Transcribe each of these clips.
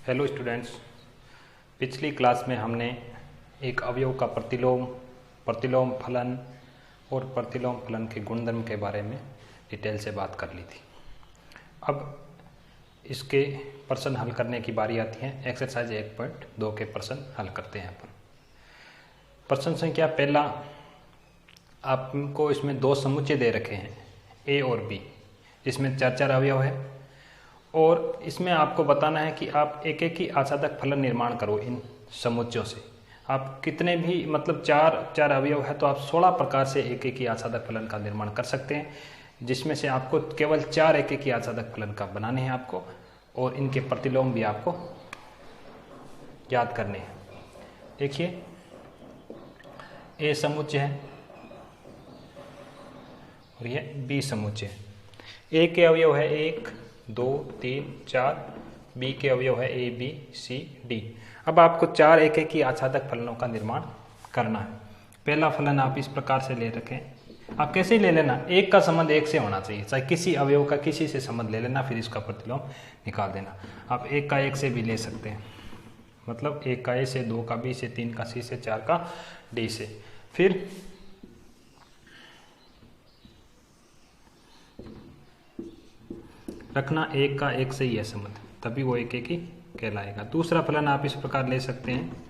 Hello students, पिछली class में हमने एक अवयव का प्रतिलोम फलन और प्रतिलोम फलन के गुणधर्म के बारे में डिटेल से बात कर ली थी। अब इसके प्रश्न हल करने की बारी आती है। एक्सरसाइज 1.2 के प्रश्न हल करते हैं अपन। प्रश्न संख्या पहला, आपको इसमें दो समुच्चय दे रखे हैं ए और बी, जिसमें चार चार अवयव है और इसमें आपको बताना है कि आप एक एक ही आसादक फलन निर्माण करो। इन समुच्चयों से आप कितने भी मतलब चार अवयव है तो आप 16 प्रकार से एक एक ही आसादक फलन का निर्माण कर सकते हैं, जिसमें से आपको केवल 4 एक एक ही आसादक फलन का बनाने हैं आपको, और इनके प्रतिलोम भी आपको याद करने हैं। देखिए, ए समुच्चय है और यह बी समुच्चय है। ए के अवयव है 1 2 3 4, बी के अवयव है ए बी सी डी। अब आपको 4 एक एक ही आसादक फलनों का निर्माण करना है। पहला फलन आप इस प्रकार से ले रखें। आप कैसे ले लेना, एक का संबंध एक से होना चाहिए, चाहे किसी अवयव का किसी से संबंध ले लेना, फिर इसका प्रतिलोम निकाल देना। आप एक का एक से भी ले सकते हैं, मतलब एक का ए से, 2 का बी से, 3 का सी से, 4 का डी से। फिर रखना एक का एक से ही है संबंध, तभी वो एक एक ही कहलाएगा। दूसरा फलन आप इस प्रकार ले सकते हैं,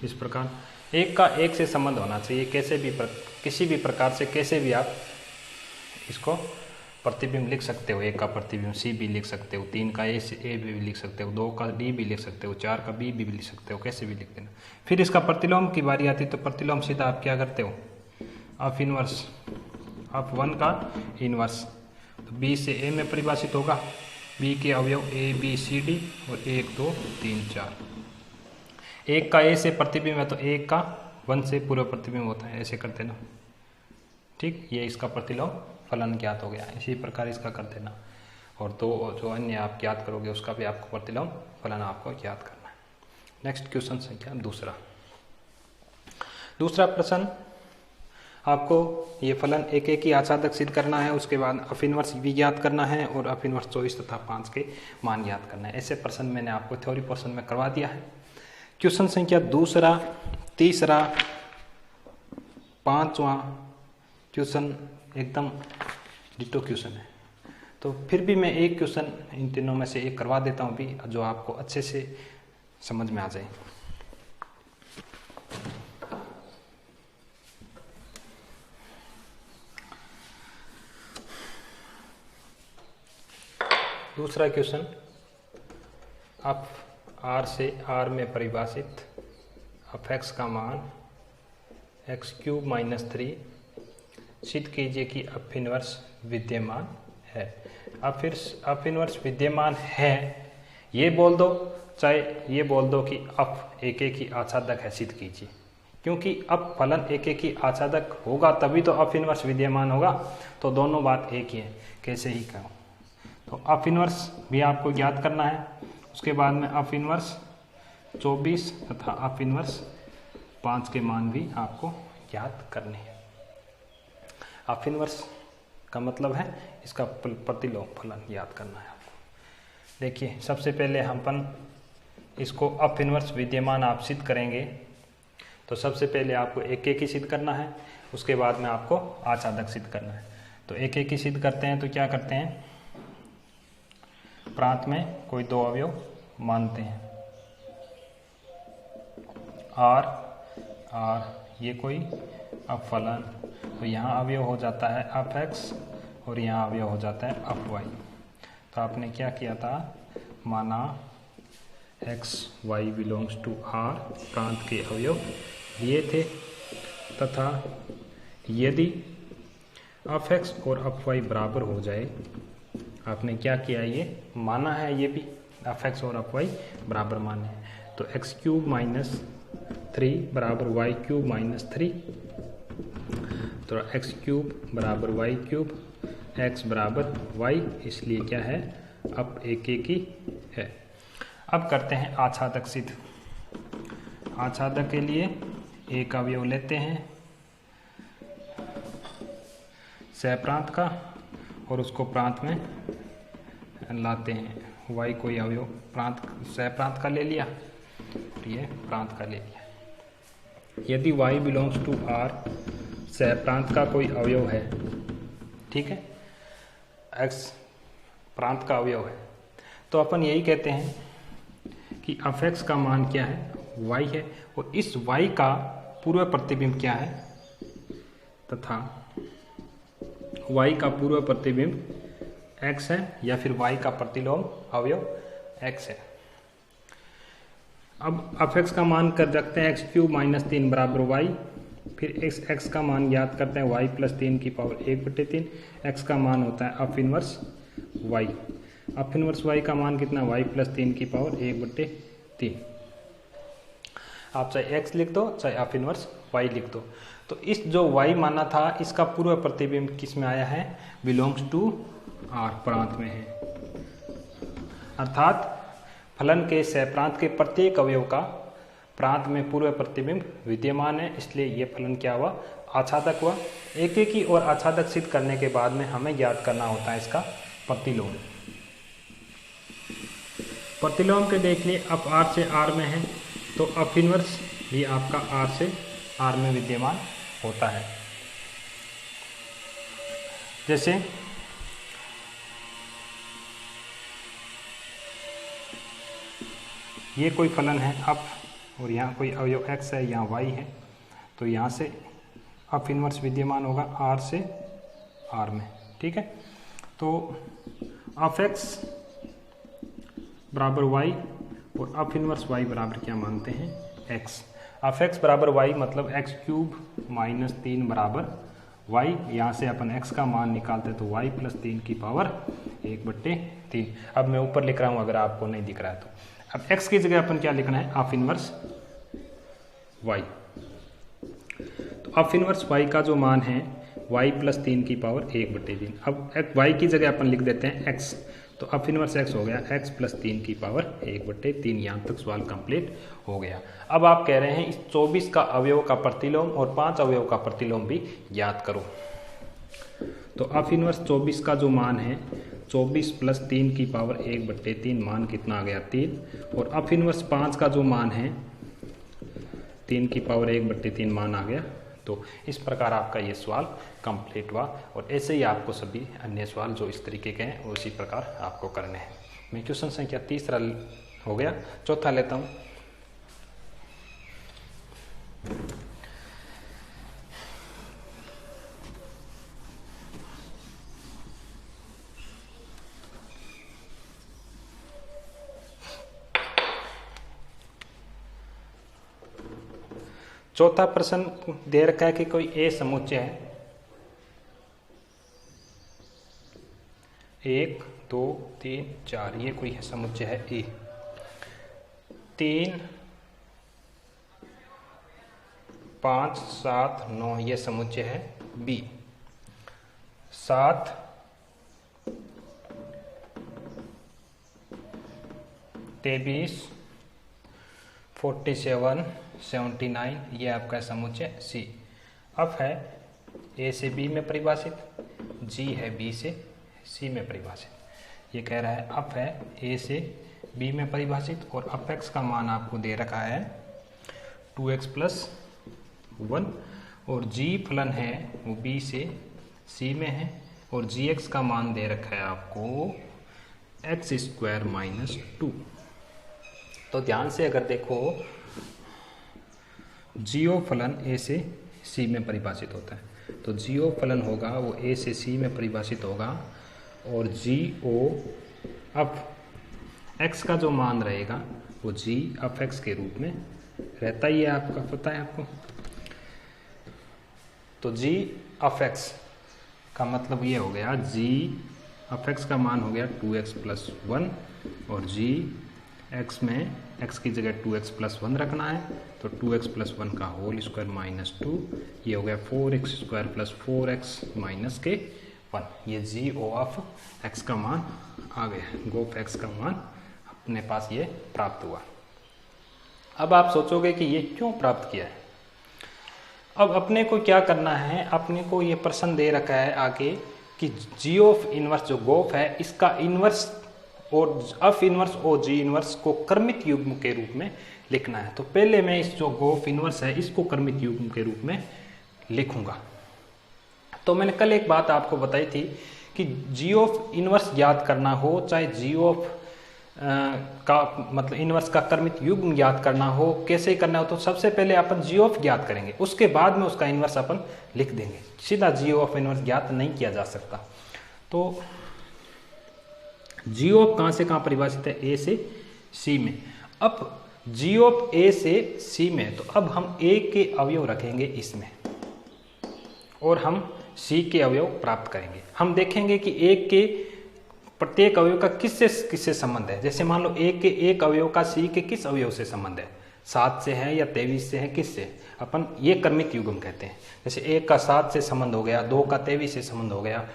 इस प्रकार एक का एक से संबंध होना चाहिए, कैसे भी किसी भी प्रकार से कैसे भी आप इसको प्रतिबिंब लिख सकते हो। एक का प्रतिबिंब सी भी लिख सकते हो, 3 का ए भी लिख सकते हो, 2 का डी भी लिख सकते हो, 4 का बी भी लिख सकते हो, कैसे भी लिख देना। फिर इसका प्रतिलोम की बारी आती है तो प्रतिलोम सीधा आप क्या करते हो, ऑफ इनवर्स, ऑफ 1 का इनवर्स। तो बी से ए में परिभाषित होगा, बी के अवयव ए बी सी डी और 1 2 3 4। एक का ए से प्रतिबिंब है तो एक का 1 से पूर्व प्रतिबिंब होता है, ऐसे करते ना। ठीक, ये इसका प्रतिलोम फलन ज्ञात हो गया। इसी प्रकार इसका कर देना, और दो जो अन्य आप ज्ञात करोगे उसका भी आपको प्रतिलोम फलन आपको ज्ञात करना है। नेक्स्ट क्वेश्चन संख्या दूसरा प्रश्न, आपको ये फलन एक एक ही आसादक सिद्ध करना है, उसके बाद अफ इनवर्स भी ज्ञात करना है और अफ इनवर्स 24 तथा 5 के मान ज्ञात करना है। ऐसे प्रश्न मैंने आपको थ्योरी पोर्शन में करवा दिया है। क्वेश्चन संख्या दूसरा, तीसरा, 5वां क्वेश्चन एकदम डिटो क्वेश्चन है, तो फिर भी मैं एक क्वेश्चन इन तीनों में से एक करवा देता हूँ भी, जो आपको अच्छे से समझ में आ जाए। दूसरा क्वेश्चन, आप r से r में परिभाषित अफ x का मान x³ - 3 सिद्ध कीजिए कि अफ इनवर्स विद्यमान है। अब फिर अफ इनवर्स विद्यमान है ये बोल दो, चाहे ये बोल दो कि अफ एक एक ही आसादक है, सिद्ध कीजिए। क्योंकि अब फलन एक एक ही आसादक होगा तभी तो अफ इनवर्स विद्यमान होगा, तो दोनों बात एक ही है, कैसे ही कहो। तो अफ इनवर्स भी आपको ज्ञात करना है, उसके बाद में अफ इनवर्स 24 तथा अफ इनवर्स 5 के मान भी आपको ज्ञात करने हैं। अफ इनवर्स का मतलब है इसका प्रतिलोम फलन ज्ञात करना है आपको। देखिए, सबसे पहले हम इसको अफ इनवर्स विद्यमान आप सिद्ध करेंगे, तो सबसे पहले आपको एक एक ही सिद्ध करना है, उसके बाद में आपको आसादक सिद्ध करना है। तो एक एक ही सिद्ध करते हैं तो क्या करते हैं, प्रांत में कोई दो अवयव मानते हैं, आर ये कोई अपफलन, तो यहाँ अवयव हो जाता है अफ x और यहाँ अवयव हो जाता है अफ y। तो आपने क्या किया था, माना x y belongs to r, प्रांत के अवयव लिए थे, तथा यदि अफ x और अफ y बराबर हो जाए, आपने क्या किया, ये माना है, ये भी अफ x और अफ y बराबर माने हैं, तो x³ - 3 बराबर y³ - 3, तो x³ बराबर y³, x बराबर y, इसलिए क्या है, अब एक एक ही है। अब करते हैं आसादक सिद्ध। आसादक के लिए एक अवयव लेते हैं सह प्रांत का और उसको प्रांत में लाते हैं y कोई अवयव प्रांत सह प्रांत का ले लिया, ये प्रांत का ले लिया। यदि y बिलोंग्स टू R सह प्रांत का कोई अवयव है, ठीक है, x प्रांत का अवयव है, तो अपन यही कहते हैं कि f(x) का मान क्या है, y है, और इस y का पूर्व प्रतिबिंब क्या है, तथा y का पूर्व प्रतिबिंब x है, या फिर y का प्रतिलोम अवयव x है। अब f(x) का मान कर रखते हैं x³ - 3 बराबर y, फिर x का मान याद करते हैं y + 3 की पावर 1/3, x का मान होता है up inverse y, up inverse y का मान कितना, y + 3 की पावर 1/3। आप चाहे x लिख दो चाहे अप इनवर्स y लिख दो। तो इस जो y माना था इसका पूर्व प्रतिबिंब किस में आया है, बिलोंग्स टू R प्रांत में है, अर्थात फलन के सहप्रांत के प्रत्येक अवयव का प्रांत में पूर्व प्रतिबिंब विद्यमान है, इसलिए ये फलन क्या हुआ, आच्छादक हुआ। एक एक की और आच्छादक सिद्ध करने के बाद में हमें ज्ञात करना होता है इसका प्रतिलोम। प्रतिलोम के देख लिए अब R से R में है, तो अप इनवर्स भी आपका R से R में विद्यमान होता है। जैसे ये कोई फलन है अप, और यहाँ कोई अवयव x है, यहाँ y है, तो यहाँ से अप इनवर्स विद्यमान होगा R से R में, ठीक है। तो अप x बराबर y और अप इनवर्स y बराबर क्या मानते हैं, x। अप x बराबर y मतलब x³ - 3 बराबर y, यहाँ से अपन x का मान निकालते हैं तो y + 3 की पावर 1/3। अब मैं ऊपर लिख रहा हूँ अगर आपको नहीं दिख रहा है तो। अब x की जगह अपन क्या लिखना है, अप इनवर्स y। तो अप इनवर्स y का जो मान है y + 3 की पावर 1/3। अब y की जगह अपन लिख देते हैं x, तो अप इनवर्स x हो गया x + 3 की पावर 1/3। यहाँ तक सवाल कंप्लीट हो गया। अब आप कह रहे हैं इस 24 का अवयव का प्रतिलोम और 5 अवयव का प्रतिलोम भी ज्ञात करो। तो अप इनवर्स 24 का जो मान है 24 + 3 की पावर 1/3, मान कितना आ गया 3, और अप इनवर्स 5 का जो मान है 3 की पावर 1/3 मान आ गया। तो इस प्रकार आपका ये सवाल कंप्लीट हुआ, और ऐसे ही आपको सभी अन्य सवाल जो इस तरीके के हैं उसी प्रकार आपको करने हैं। मैं क्वेश्चन संख्या 3 हो गया, चौथा लेता हूँ। चौथा प्रश्न दे रखा है कि कोई ए समुच्चय है, 1 2 3 4, ये कोई समुच्चय है ए। 3 5 7 9 ये समुच्चय है बी। 7 23 47 79 ये आपका समुच्चय सी। अब है ए से बी में परिभाषित, जी है बी से सी में परिभाषित। ये कह रहा है अब है ए से बी में परिभाषित, और अप एक्स का मान आपको दे रखा है 2x + 1, और जी फलन है वो बी से सी में है, और जी एक्स का मान दे रखा है आपको x² - 2। तो ध्यान से अगर देखो जीओ फलन ए से सी में परिभाषित होता है, तो जीओ फलन होगा वो ए से सी में परिभाषित होगा, और जीओ अप एक्स का जो मान रहेगा वो जी अप एक्स के रूप में रहता ही है, आपका पता है आपको। तो जी अप एक्स का मतलब ये हो गया, जी अप एक्स का मान हो गया 2x + 1, और जी एक्स में x की जगह 2x + 1 रखना है, तो 2x + 1 का होल स्क्वायर -2, ये हो गया 4x² + 4x - 1। ये जी ओ ऑफ x का मान आ गया, गोफ x का मान अपने पास ये प्राप्त हुआ। अब आप सोचोगे कि ये क्यों प्राप्त किया है। अब अपने को क्या करना है, अपने को ये प्रश्न दे रखा है आगे कि जी ऑफ इनवर्स जो गोफ है इसका इनवर्स और अफ इनवर्स और जी इनवर्स को क्रमित युग्म के रूप में लिखना है। तो पहले मैं इस जो ऑफ इनवर्स है इसको क्रमित युग्म के रूप में लिखूंगा। तो मैंने कल एक बात आपको बताई थी कि जी ऑफ इनवर्स याद करना हो, चाहे जी ऑफ का मतलब इनवर्स का क्रमित युग्म याद करना हो, कैसे करना हो, तो सबसे पहले अपन जी ऑफ ज्ञात करेंगे, उसके बाद में उसका इनवर्स अपन लिख देंगे। सीधा जी ऑफ इनवर्स ज्ञात नहीं किया जा सकता। तो जी ऑफ कहां से कहां परिभाषित है? ए से सी में। अब जी ऑफ ए से सी में, तो अब हम ए के अवयव रखेंगे इसमें और हम सी के अवयव प्राप्त करेंगे। हम देखेंगे कि ए के प्रत्येक अवयव का किससे किससे संबंध है। जैसे मान लो ए के एक अवयव का सी के किस अवयव से संबंध है, 7 से है या 23 से है, किससे? अपन ये क्रमित युग्म कहते हैं। जैसे 1 का 7 से संबंध हो गया, 2 का 23 से संबंध हो गया,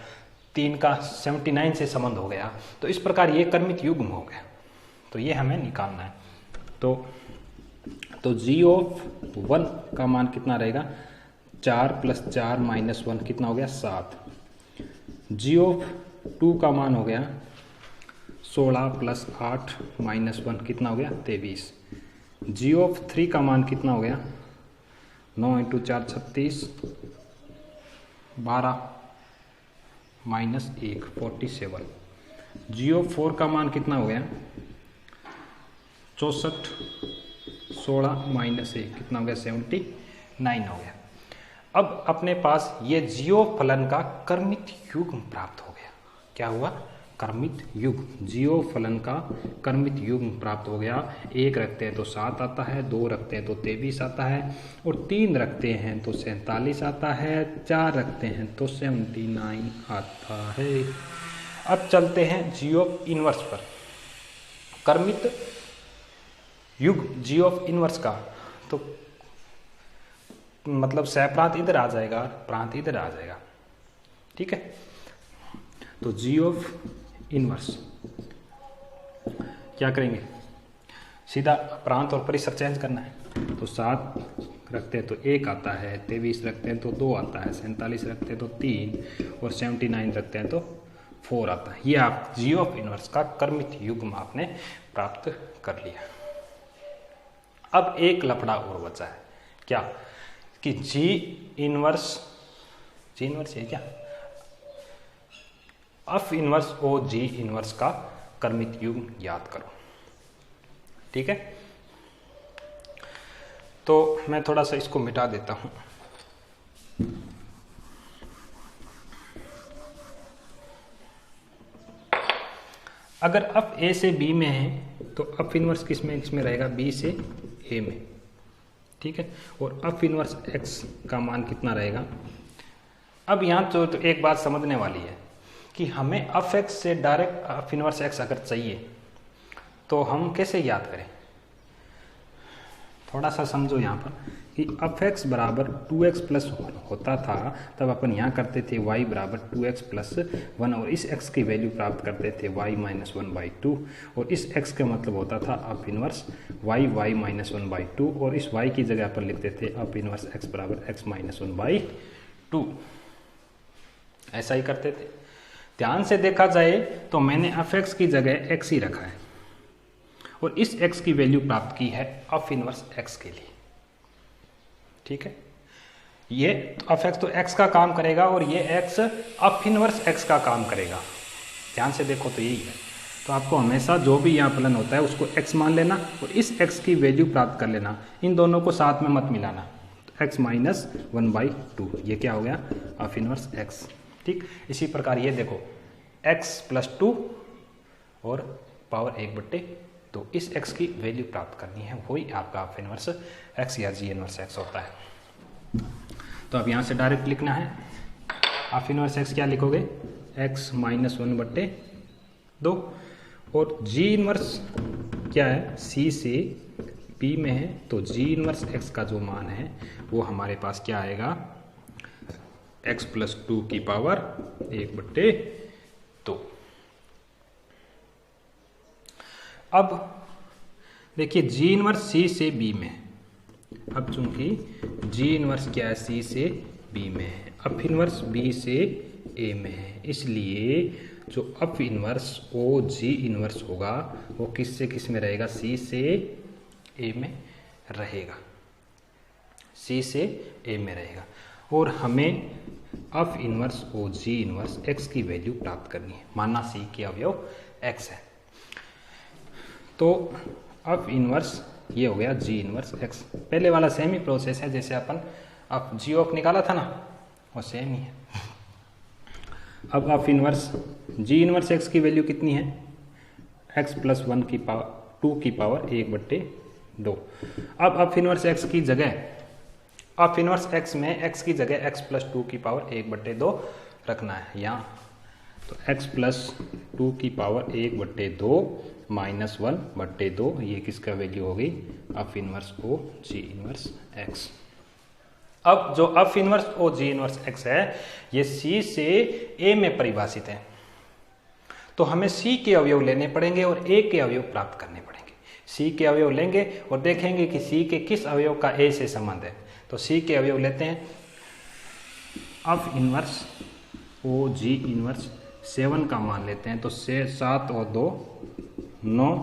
3 का 79 से संबंध हो गया। तो इस प्रकार ये क्रमित युग्म हो गया। तो ये हमें निकालना है। तो जी ऑफ 1 का मान कितना रहेगा? 4 + 4 - 1 कितना हो गया? 7। जी ऑफ 2 का मान हो गया 16 + 8 - 1 कितना हो गया? 23। जी ऑफ 3 का मान कितना हो गया? 9 × 4 = 36, 12 - 1 47। जी ऑफ 4 का मान कितना हो गया? 64, 16 - 1 कितना हो गया? 79 हो गया। अब अपने पास ये जीओ फलन का क्रमित युग्म प्राप्त हो गया। क्या हुआ? क्रमित युग्म। जीओ फलन का क्रमित युग्म प्राप्त हो गया। 1 रखते हैं तो 7 आता है, 2 रखते हैं तो 23 आता है, और 3 रखते हैं तो 47 आता है, 4 रखते हैं तो 79 आता है। अब चलते हैं जी ऑफ इनवर्स पर। क्रमित युग्म जी ऑफ इनवर्स का तो मतलब सहप्रांत इधर आ जाएगा, प्रांत इधर आ जाएगा। ठीक है। तो जी ऑफ इनवर्स क्या करेंगे? सीधा प्रांत और परिसर चेंज करना है। तो 7 रखते हैं तो 1 आता है, 23 रखते हैं तो 2 आता है, 47 रखते हैं तो 3, और 79 रखते हैं तो 4 आता है। ये आप जी ऑफ इनवर्स का क्रमित युग्म आपने प्राप्त कर लिया। अब एक लफड़ा और बचा है। क्या? कि जी इनवर्स है क्या? अफ इनवर्स और जी इनवर्स का क्रमित युग्म याद करो। ठीक है। तो मैं थोड़ा सा इसको मिटा देता हूं। अगर अफ ए से बी में है तो अफ इनवर्स किसमें रहेगा? बी से ए में। ठीक है। और अफ इनवर्स एक्स का मान कितना रहेगा? अब यहाँ तो एक बात समझने वाली है कि हमें अफ एक्स से डायरेक्ट अफ इनवर्स एक्स अगर चाहिए तो हम कैसे याद करें? थोड़ा सा समझो यहाँ पर कि अफ एक्स बराबर 2x + 1 होता था, तब अपन यहाँ करते थे y बराबर 2x + 1, और इस x की वैल्यू प्राप्त करते थे y - 1/2, और इस x का मतलब होता था अप इनवर्स y - 1/2, और इस y की जगह अपन लिखते थे अप इनवर्स x बराबर x - 1/2। ऐसा ही करते थे। ध्यान से देखा जाए तो मैंने अफ एक्स की जगह x ही रखा है, और इस x की वैल्यू प्राप्त की है अफ इनवर्स x के लिए। ठीक है। ये अफ एक्स तो x का काम करेगा, और ये x अफ इनवर्स x का काम करेगा। ध्यान से देखो तो यही है। तो आपको हमेशा जो भी यहाँ फलन होता है उसको x मान लेना, और इस x की वैल्यू प्राप्त कर लेना। इन दोनों को साथ में मत मिलाना। तो x - 1/2 ये क्या हो गया? Of inverse x। ठीक। इसी प्रकार ये देखो x + 2 और पावर 1/2, इस x की वैल्यू प्राप्त करनी है, वही आपका अफ इनवर्स x या जी इनवर्स x होता है। तो अब यहाँ से डायरेक्ट लिखना है। अफ इनवर्स x क्या लिखोगे? x - 1/2, और जी इनवर्स क्या है? c से b में है, तो जी इनवर्स x का जो मान है वो हमारे पास क्या आएगा? x + 2 की पावर 1/2। अब देखिए जी इनवर्स c से b में है। अब चूंकि जी इनवर्स क्या है? c से b में है। अफ इनवर्स b से a में है, इसलिए जो अप इनवर्स ओ जी इनवर्स होगा वो किस से किस में रहेगा, सी से ए में रहेगा, सी से ए में रहेगा। और हमें अप इनवर्स ओ जी इनवर्स एक्स की वैल्यू प्राप्त करनी है, माना सी के अवयव एक्स है। तो अप इनवर्स ये हो गया जी इनवर्स एक्स। पहले वाला सेम ही प्रोसेस है, जैसे अपन अब जी ऑफ निकाला था ना, वो सेम ही है। अब अप इनवर्स जी इनवर्स एक्स की वैल्यू कितनी है, एक्स प्लस 1 की पावर 2 की पावर 1/2। अब अप इनवर्स एक्स की जगह, अप इनवर्स एक्स में एक्स की जगह एक्स प्लस 2 की पावर 1/2 रखना है यहाँ। तो x प्लस 2 की पावर 1/2 माइनस 1/2, ये किसका वैल्यू हो गई, अप इनवर्स ओ जी इनवर्स एक्स। अब जो अप इनवर्स ओ जी इनवर्स एक्स है ये C से A में परिभाषित है, तो हमें C के अवयव लेने पड़ेंगे और A के अवयव प्राप्त करने पड़ेंगे। C के अवयव लेंगे और देखेंगे कि C के किस अवयव का A से संबंध है। तो C के अवयव लेते हैं, अप इनवर्स ओ जी इनवर्स 7 का मान लेते हैं, तो 7 और 2 9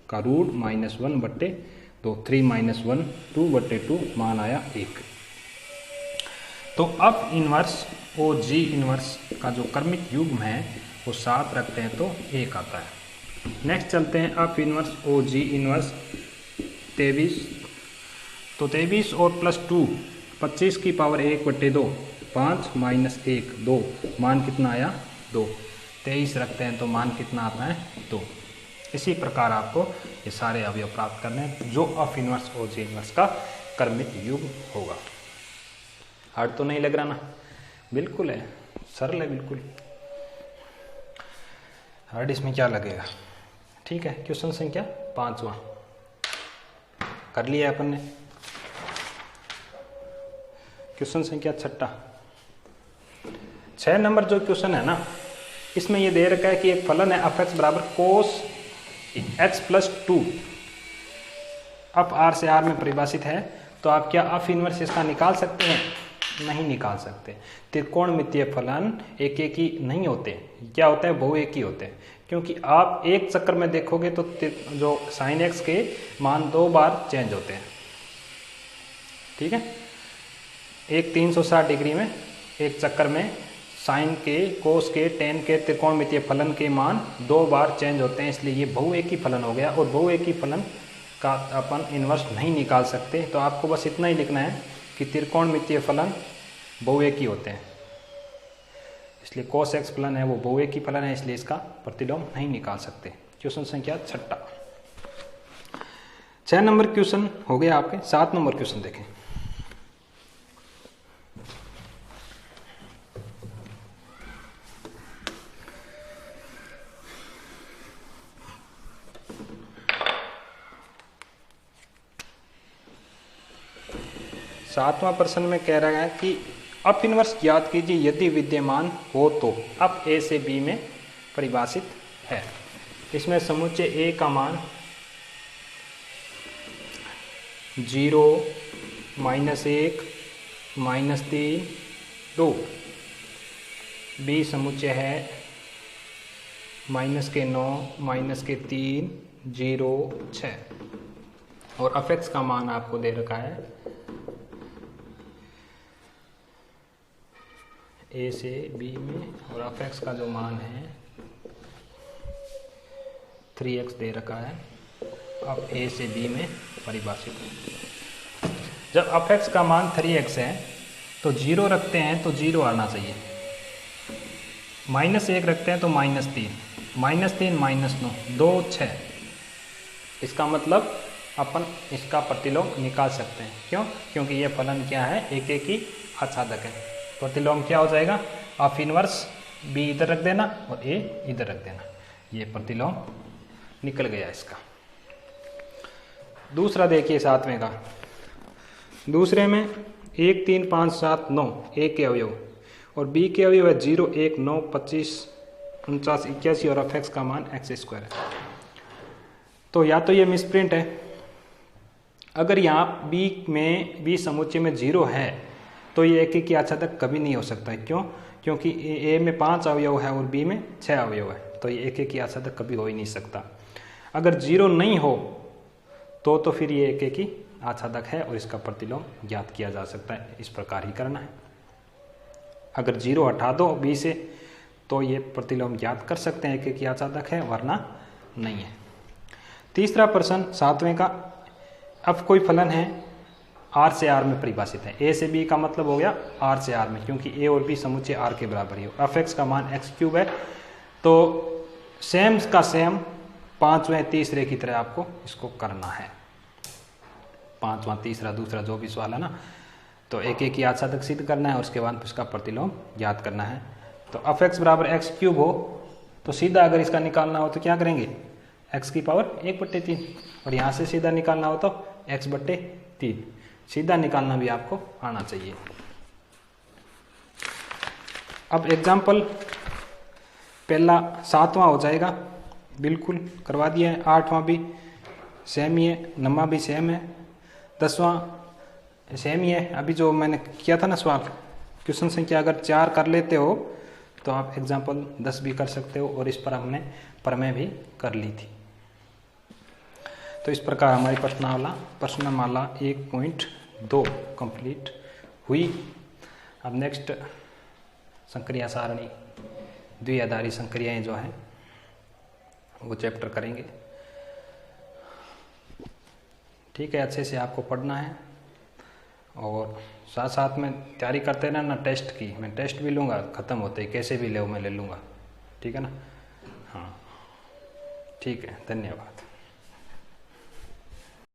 का रूट माइनस 1/2, 3 माइनस 1 2/2, मान आया 1। तो अप इनवर्स ओ जी इनवर्स का जो क्रमिक युग्म है वो 7 रखते हैं तो 1 आता है। नेक्स्ट चलते हैं अप इनवर्स ओ जी इनवर्स 23। तो 23 और प्लस 2 25 की पावर 1/2, 5 माइनस 1 2, मान कितना आया 2। 23 रखते हैं तो मान कितना आता है 2। इसी प्रकार आपको ये सारे अवयव प्राप्त करने हैं जो अप इनवर्स ओ जी इनवर्स का क्रमिक युग्म होगा। हार्ड तो नहीं लग रहा ना, बिल्कुल है, सरल है बिल्कुल। हार्ड इसमें क्या लगेगा, ठीक है। क्वेश्चन संख्या 5वां कर लिया अपन ने। क्वेश्चन संख्या 6 नंबर जो क्वेश्चन है ना, इसमें ये दे रखा है कि एक फलन है अप एक्स बराबर cos x plus 2, F R से आर में परिभाषित है। तो आप क्या अप इनवर्स इसका निकाल सकते हैं, नहीं निकाल सकते। त्रिकोणमितीय फलन एक एक ही नहीं होते, क्या होता है, बहु एक ही होते हैं। क्योंकि आप एक चक्कर में देखोगे तो जो साइन एक्स के मान 2 बार चेंज होते हैं, ठीक है। एक 360 डिग्री में एक चक्कर में साइन के, कोस के, टेन के त्रिकोणमितीय फलन के मान 2 बार चेंज होते हैं, इसलिए ये बहु एक ही फलन हो गया। और बहु एक ही फलन का अपन इन्वर्स नहीं निकाल सकते, तो आपको बस इतना ही लिखना है कि त्रिकोणमितीय फलन बहु एक ही होते हैं, इसलिए कोस एक्स फलन है वो बहु एक ही फलन है, इसलिए इसका प्रतिलोम नहीं निकाल सकते। क्वेश्चन संख्या 6 नंबर क्वेश्चन हो गया आपके। 7 नंबर क्वेश्चन देखें। सातवां प्रश्न में कह रहा है कि अप इनवर्स ज्ञात कीजिए यदि विद्यमान हो तो अप ए से बी में परिभाषित है। इसमें समुच्चय ए का मान 0 -1 -3 2, बी समुच्चय है -9 -3 0 6, और अप एक्स का मान आपको दे रखा है ए से बी में, और अप एक्स का जो मान है 3x दे रखा है, अब ए से बी में परिभाषित है। जब अप एक्स का मान 3x है तो 0 रखते हैं तो 0 आना चाहिए, -1 रखते हैं तो -3 -9 2 6। इसका मतलब अपन इसका प्रतिलोम निकाल सकते हैं। क्यों? क्योंकि ये फलन क्या है, एक एक ही आच्छादक है। प्रतिलोम क्या हो जाएगा, अप इनवर्स बी इधर रख देना और ए इधर रख देना, ये प्रतिलोम निकल गया इसका। दूसरा देखिए 7वें का। दूसरे में 1 3 5 7 9 ए के अवयव और बी के अवयव है 0 1 9 25 49 81 और अप एक्स का मान x²। तो या तो ये मिसप्रिंट है, अगर यहाँ बी समुच्चय में 0 है तो ये एक ही आच्छादक कभी नहीं हो सकता है। क्यों? क्योंकि ए में 5 अवयव है और बी में 6 अवयव है, तो ये एक ही आच्छादक कभी हो ही नहीं सकता। अगर 0 नहीं हो तो फिर ये एक ही आच्छादक है और इसका प्रतिलोम ज्ञात किया जा सकता है। इस प्रकार ही करना है। अगर 0 हटा दो बी से तो ये प्रतिलोम ज्ञात कर सकते हैं एक ही आच्छादक है, वरना नहीं है। तीसरा प्रश्न 7वें का, अब कोई फलन है R से R में परिभाषित है। A से B का मतलब हो गया R से R में, क्योंकि A और B समुच्चय R के बराबर ही हो। f(x) का मान x³ है, तो सेम का सेम 5वें तीसरे की तरह आपको इसको करना है। 5वां तीसरा दूसरा जो भी सवाल है ना, तो एक ही आच्छादक सिद्ध करना है और उसके बाद इसका प्रतिलोम ज्ञात करना है। तो f(x) बराबर x³ हो तो सीधा अगर इसका निकालना हो तो क्या करेंगे, x⁻1/3, और यहाँ से सीधा निकालना हो तो x/3। सीधा निकालना भी आपको आना चाहिए। अब एग्जाम्पल पहला 7वां हो जाएगा, बिल्कुल करवा दिया है। 8वां भी सेम ही है, 9वां भी सेम है, 10वां सेम ही है। अभी जो मैंने किया था ना सवाल, क्वेश्चन संख्या अगर 4 कर लेते हो तो आप एग्जाम्पल 10 भी कर सकते हो, और इस पर हमने प्रमेय भी कर ली थी। तो इस प्रकार हमारी प्रश्नमाला 1.2 कंप्लीट हुई। अब नेक्स्ट संक्रिया सारणी, द्विआधारी संक्रियाएं जो हैं वो चैप्टर करेंगे। ठीक है, अच्छे से आपको पढ़ना है और साथ साथ में तैयारी करते रहना टेस्ट की। मैं टेस्ट भी लूँगा, ख़त्म होते ही कैसे भी ले मैं ले लूँगा। ठीक है ना? हाँ, ठीक है, धन्यवाद।